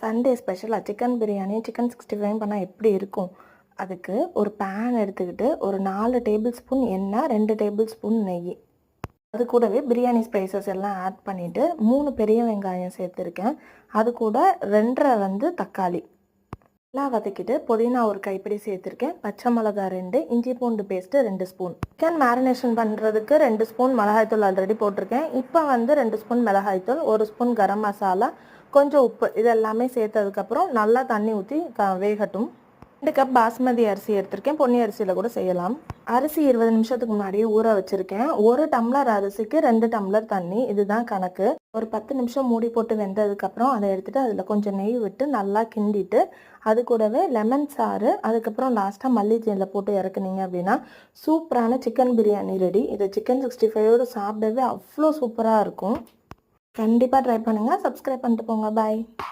Sunday ஸ்பெஷலாக chicken biryani chicken 65 பண்ணால் எப்படி இருக்கும்? அதுக்கு ஒரு பேன் எடுத்துக்கிட்டு ஒரு 4 டேபிள் ஸ்பூன் எண்ணெய், 2 டேபிள் ஸ்பூன் நெய், அது கூடவே பிரியாணி ஸ்பைசஸ் எல்லாம் ஆட் பண்ணிவிட்டு 3 பெரிய வெங்காயம் சேர்த்துருக்கேன். அது கூட 2.5 தக்காளி எல்லாம் வதக்கிட்டு புதினா ஒரு கைப்பிடி சேர்த்துருக்கேன். பச்சை மிளகா 2, இஞ்சி பூண்டு பேஸ்ட்டு 2 ஸ்பூன். சிக்கன் மேரினேஷன் பண்ணுறதுக்கு 2 ஸ்பூன் மிளகாய்த்தூள் ஆல்ரெடி போட்டிருக்கேன். இப்போ 2 ஸ்பூன் மிளகாய்த்தூள், 1 ஸ்பூன் கரம் மசாலா, கொஞ்சம் உப்பு, இது எல்லாமே சேர்த்ததுக்கப்புறம் நல்லா தண்ணி ஊற்றி வேகட்டும். 2 கப் பாஸ்மதி அரிசி எடுத்திருக்கேன். பொன்னி அரிசியில் கூட செய்யலாம். அரிசி 20 நிமிஷத்துக்கு முன்னாடியே ஊற வச்சுருக்கேன். 1 டம்ளர் அரிசிக்கு 2 டம்ளர் தண்ணி, இதுதான் கணக்கு. ஒரு 10 நிமிஷம் மூடி போட்டு வெந்ததுக்கப்புறம் அதை எடுத்துகிட்டு அதில் கொஞ்சம் நெய் விட்டு நல்லா கிண்டிட்டு அது கூடவே லெமன் சாறு, அதுக்கப்புறம் லாஸ்ட்டாக மல்லித்தூளை போட்டு இறக்குனீங்க அப்படின்னா சூப்பரான சிக்கன் பிரியாணி ரெடி. இது சிக்கன் 65ோடு சாப்பிடவே அவ்வளோ சூப்பராக இருக்கும். கண்டிப்பாக ட்ரை பண்ணுங்கள். சப்ஸ்கிரைப் பண்ணிட்டு போங்க. பாய்.